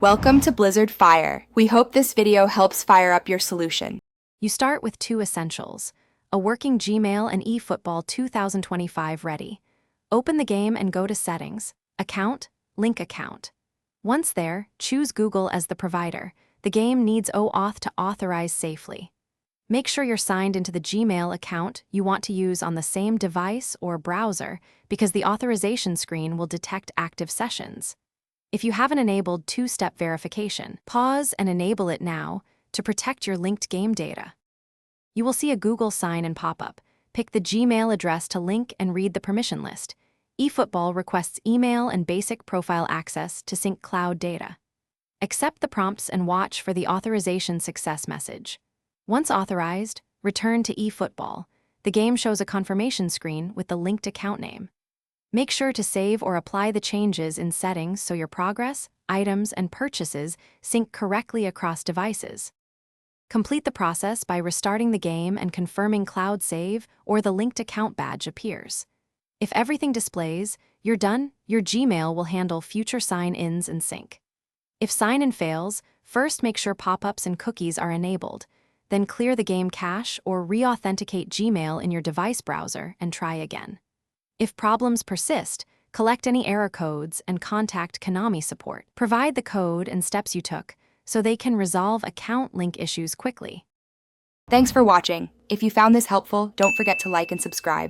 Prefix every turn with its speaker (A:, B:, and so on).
A: Welcome to Blizzard Fire. We hope this video helps fire up your solution.
B: You start with two essentials: a working Gmail and Efootball 2025 ready. Open the game and go to Settings, Account, Link Account. Once there, choose Google as the provider. The game needs OAuth to authorize safely. Make sure you're signed into the Gmail account you want to use on the same device or browser, because the authorization screen will detect active sessions. If you haven't enabled two-step verification, pause and enable it now to protect your linked game data. You will see a Google sign-in pop-up. Pick the Gmail address to link and read the permission list. Efootball requests email and basic profile access to sync cloud data. Accept the prompts and watch for the authorization success message. Once authorized, return to Efootball. The game shows a confirmation screen with the linked account name. Make sure to save or apply the changes in settings so your progress, items, and purchases sync correctly across devices. Complete the process by restarting the game and confirming cloud save, or the linked account badge appears. If everything displays, you're done. Your Gmail will handle future sign-ins and sync. If sign-in fails, first make sure pop-ups and cookies are enabled. Then clear the game cache or re-authenticate Gmail in your device browser and try again. If problems persist, collect any error codes and contact Konami support. Provide the code and steps you took so they can resolve account link issues quickly.
A: Thanks for watching. If you found this helpful, don't forget to like and subscribe.